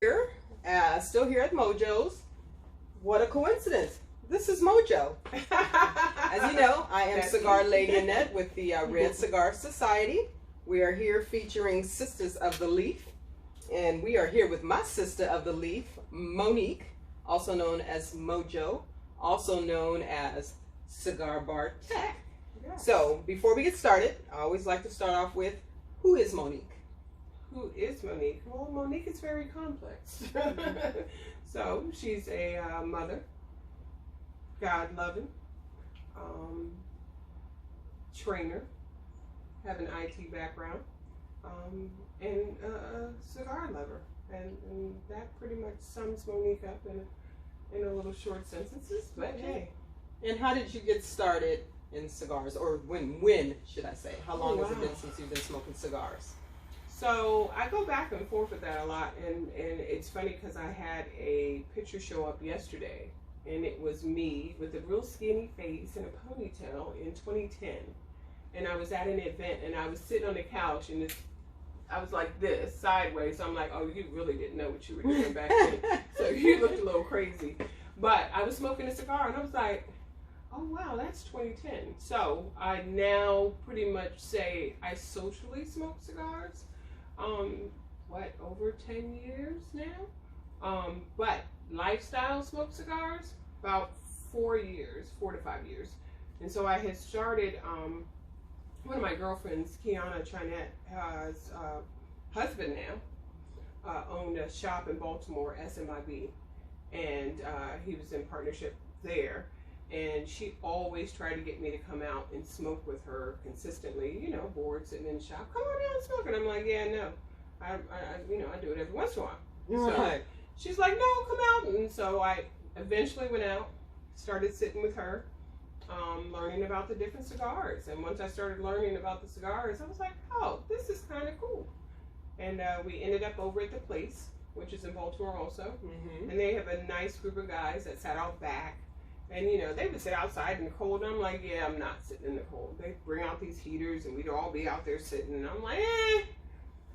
Here, still here at Mojo's. What a coincidence. This is Mojo. As you know, I am Cigar Lady Annette with the Red Cigar Society. We are here featuring Sisters of the Leaf. And we are here with my sister of the Leaf, Monique, also known as Mojo, also known as Cigarbartech. Yes. So, before we get started, I always like to start off with, who is Monique? Who is Monique? Well, Monique is very complex. So, she's a mother, God-loving, trainer, have an IT background, and a cigar lover. And that pretty much sums Monique up in a little short sentences. But hey. And how did you get started in cigars? Or when should I say? How long has it been since you've been smoking cigars? So I go back and forth with that a lot, and it's funny because I had a picture show up yesterday, and it was me with a real skinny face and a ponytail in 2010, and I was at an event, and I was sitting on the couch, and I was like this, sideways, so I'm like, oh, you really didn't know what you were doing back then, so you looked a little crazy, but I was smoking a cigar, and I was like, oh wow, that's 2010, so I now pretty much say I socially smoke cigars. Over 10 years now? But lifestyle smoke cigars, about 4 to 5 years. And so I had started, one of my girlfriends, Kiana Chinette's husband now, owned a shop in Baltimore, SMIB. And he was in partnership there. And she always tried to get me to come out and smoke with her consistently, you know, bored, sitting in the shop. Come on down and smoke. And I'm like, yeah, no. I do it every once in a while. Right. So she's like, no, come out. And so I eventually went out, started sitting with her, learning about the different cigars. And once I started learning about the cigars, I was like, oh, this is kind of cool. And we ended up over at the place, which is in Baltimore also. Mm-hmm. And they have a nice group of guys that sat out back. And, you know, they would sit outside in the cold, and I'm like, yeah, I'm not sitting in the cold. They bring out these heaters, and we'd all be out there sitting, and I'm like, eh.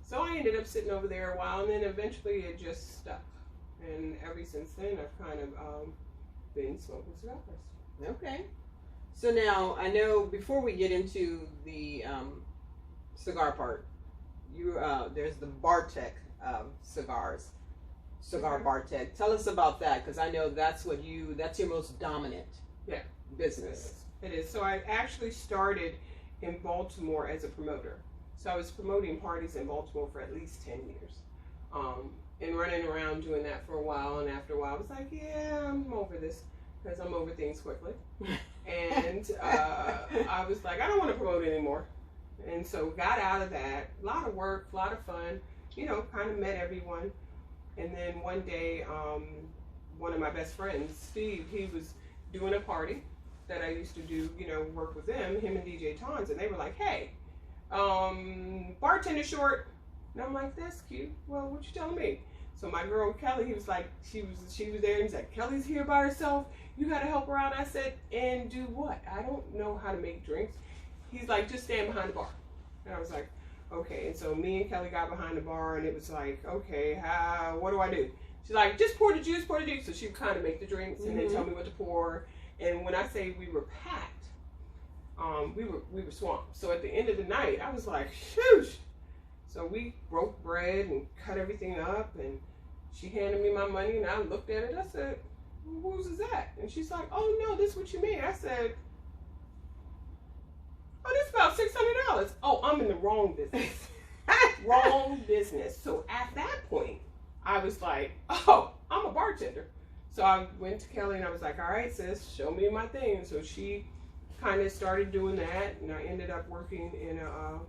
So I ended up sitting over there a while, and then eventually it just stuck. And ever since then, I've kind of been smoking cigars. Okay. So now, I know before we get into the cigar part, there's the Bartech cigars. Cigarbartech. Tell us about that, because I know that's your most dominant business. It is. So I actually started in Baltimore as a promoter. So I was promoting parties in Baltimore for at least 10 years. And running around doing that for a while, and after a while I was like, yeah, I'm over this, because I'm over things quickly. And I was like, I don't want to promote anymore. And so got out of that. A lot of work, a lot of fun, you know, kind of met everyone. And then one day, one of my best friends, Steve, he was doing a party that I used to do, you know, work with him and DJ Tons, and they were like, hey, bartender short. And I'm like, that's cute. Well, what you telling me? So my girl Kelly, he was like, she was there, and he's like, Kelly's here by herself. You got to help her out. I said, and do what? I don't know how to make drinks. He's like, just stand behind the bar. And I was like, okay. And so me and Kelly got behind the bar, and it was like, okay, what do I do? She's like, just pour the juice, pour the juice. So she would kind of make the drinks and then tell me what to pour. And when I say we were packed, we were swamped. So at the end of the night, I was like, shoosh. So we broke bread and cut everything up, and she handed me my money, and I looked at it. I said, well, whose is that? And she's like, oh no, this is what you made. I said, oh, this is about $600. Oh, I'm in the wrong business. Wrong business. So at that point, I was like, oh, I'm a bartender. So I went to Kelly, and I was like, all right, sis, show me my thing. So she kind of started doing that, and I ended up working in a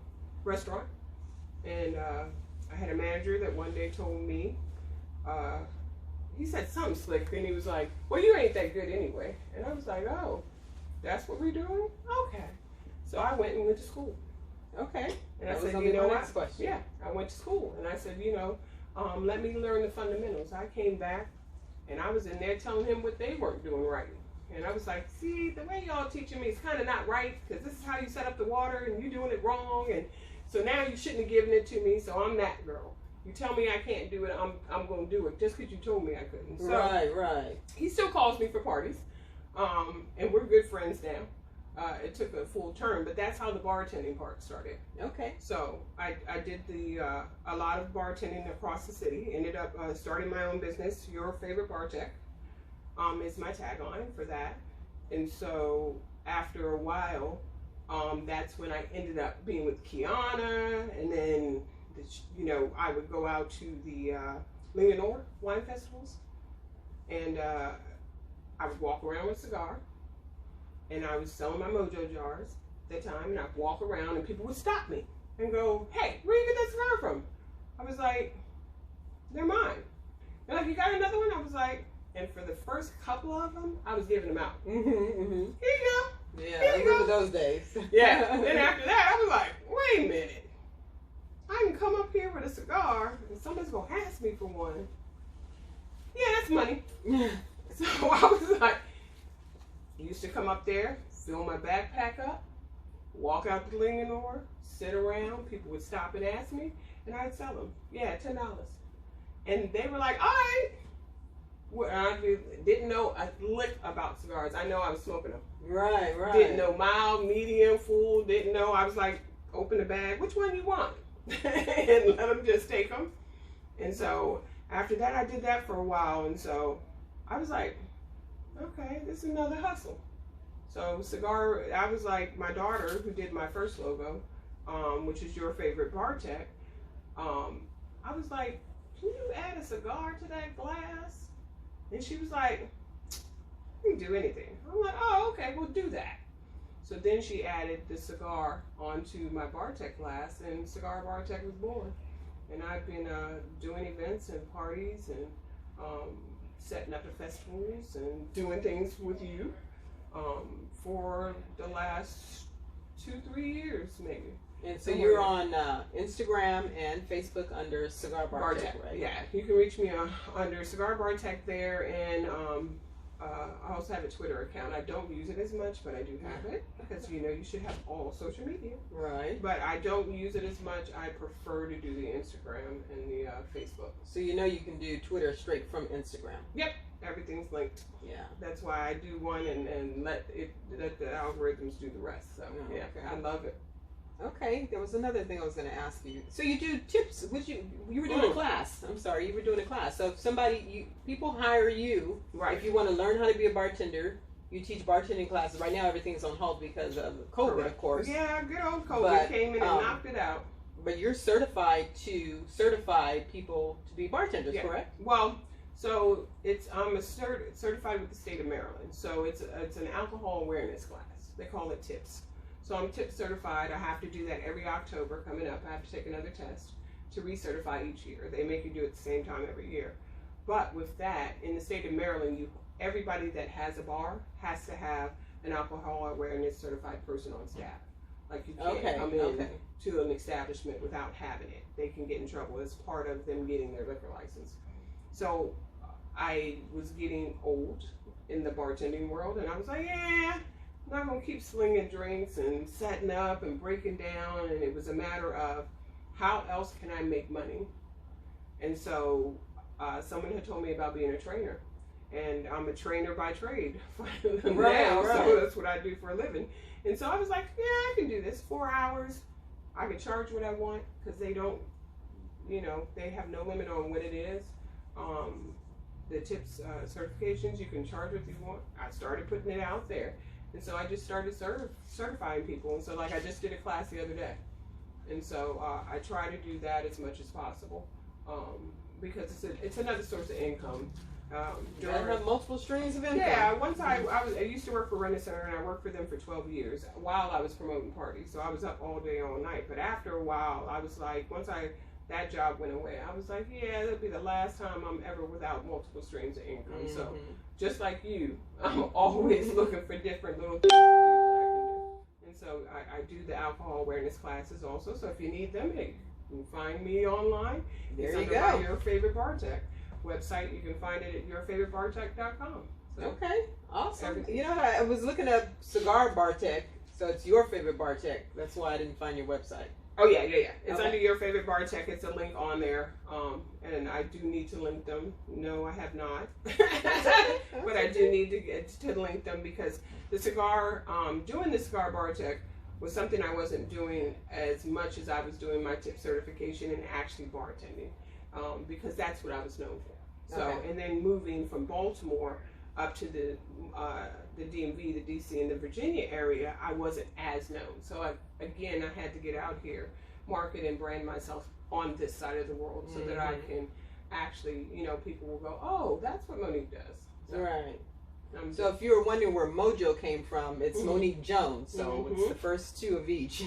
restaurant. And I had a manager that one day told me, he said something slick, and he was like, well, you ain't that good anyway. And I was like, oh, that's what we're doing? Okay. So I went to school. Okay. And I said, you know what? Yeah, I went to school, and I said, you know, let me learn the fundamentals. I came back, and I was in there telling him what they weren't doing right. And I was like, see, the way y'all teaching me is kind of not right, because this is how you set up the water, and you're doing it wrong. And so now you shouldn't have given it to me, so I'm that girl. You tell me I can't do it, I'm going to do it just because you told me I couldn't. So right. he still calls me for parties, and we're good friends now. It took a full turn, but that's how the bartending part started. Okay. So I did a lot of bartending across the city. Ended up starting my own business. Your Favorite Bartech is my tagline for that. And so after a while, that's when I ended up being with Kiana, and then I would go out to the Leonore wine festivals, and I would walk around with a cigar, and I was selling my Mojo jars at the time, and I'd walk around, and people would stop me and go, "Hey, where you get that cigar from?" I was like, "They're mine." They're like, "You got another one?" I was like, and for the first couple of them, I was giving them out. Here you go. Yeah, I remember those days. Yeah. Then after that, I was like, wait a minute. I can come up here with a cigar and somebody's going to ask me for one. Yeah, that's money. So I was like, used to come up there, fill my backpack up, walk out to Linganore, sit around. People would stop and ask me, and I'd sell them. Yeah, $10. And they were like, all right. Well, I didn't know a lick about cigars. I know I was smoking them. Right. Didn't know mild, medium, full. Didn't know. I was like, open the bag. Which one you want? And let them just take them. And so after that, I did that for a while. And so I was like, okay, this is another hustle. So cigar, I was like, my daughter, who did my first logo, which is Your Favorite Bartech, I was like, can you add a cigar to that glass? And she was like, you can do anything. I'm like, oh, okay, we'll do that. So then she added the cigar onto my Bartech glass, and Cigarbartech was born. And I've been doing events and parties and setting up the festivals and doing things with you for the last 2-3 years, maybe. And so you're on Instagram and Facebook under Cigarbartech, right? Yeah, you can reach me under Cigarbartech there, and I also have a Twitter account. I don't use it as much, but I do have it because you should have all social media. Right. But I don't use it as much. I prefer to do the Instagram and the Facebook. So you can do Twitter straight from Instagram. Yep, everything's linked. Yeah. That's why I do one and let the algorithms do the rest. So yeah, okay. I love it. Okay, there was another thing I was going to ask you. So you do tips? You were doing a class. I'm sorry, you were doing a class. So if people hire you, right? If you want to learn how to be a bartender, you teach bartending classes. Right now, everything's on hold because of COVID, correct. Of course. Yeah, good old COVID came in and knocked it out. But you're certified to certify people to be bartenders, correct? Well, so I'm certified with the state of Maryland. So it's an alcohol awareness class. They call it TIPS. So I'm TIP certified. I have to do that every October coming up. I have to take another test to recertify each year. They make you do it at the same time every year. But with that, in the state of Maryland, everybody that has a bar has to have an alcohol awareness certified person on staff. Like you can't come in to an establishment without having it. They can get in trouble as part of them getting their liquor license. So I was getting old in the bartending world, and I was like, yeah, I'm not going to keep slinging drinks and setting up and breaking down. And it was a matter of how else can I make money? And so someone had told me about being a trainer. And I'm a trainer by trade now, so that's what I do for a living. And so I was like, yeah, I can do this. 4 hours. I can charge what I want because they don't, they have no limit on what it is. The TIPS certifications, you can charge what you want. I started putting it out there. And so I just started certifying people. And so I just did a class the other day. And so I try to do that as much as possible because it's another source of income. You have multiple streams of income. Yeah, once I used to work for Rent-A-Center, and I worked for them for 12 years while I was promoting parties. So I was up all day, all night. But after a while, I was like, that job went away, I was like, yeah, that'll be the last time I'm ever without multiple streams of income. Mm-hmm. So just like you, I'm always looking for different little things to do that I can do. And so I do the alcohol awareness classes also. So if you need them, hey, you can find me online. There you go. Your Favorite Bartech website. You can find it at yourfavoritebartech.com. So okay, awesome. I was looking up Cigarbartech, so it's Your Favorite Bartech. That's why I didn't find your website. Oh yeah. It's Okay. under your favorite Bartech. It's a link on there. And I do need to link them. No, I have not. But I do need to get to link them because the cigar, doing the Cigarbartech was something I wasn't doing as much as I was doing my tip certification and actually bartending, because that's what I was known for. So, Okay. and then moving from Baltimore up to the DMV, the DC, and the Virginia area, I wasn't as known. So I had to get out here, market and brand myself on this side of the world so that I can actually, people will go, oh, that's what Monique does. So, Right. So if you were wondering where Mojo came from, it's Monique Jones. So it's the first two of each.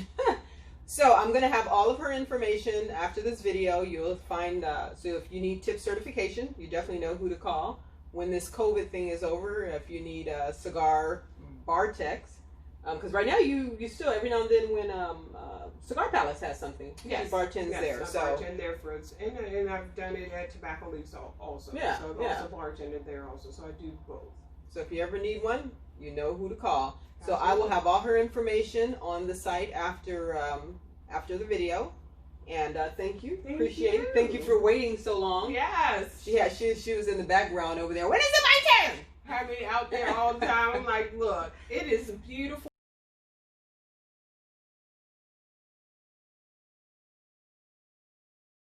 So I'm going to have all of her information after this video. You'll find, so if you need tip certification, you definitely know who to call. When this COVID thing is over, if you need cigar bartechs, because right now you still, every now and then when Cigar Palace has something, yes, she bartends there. I So bartend there for and I've done it at Tobacco Leaves also. Yeah, So I've also bartended there also. So I do both. So if you ever need one, you know who to call. So I will have all her information on the site after the video. And thank you. Appreciate it. Thank you for waiting so long. Yes. She was in the background over there. When is it my turn? Have me out there all the time. I'm like, look, it is beautiful.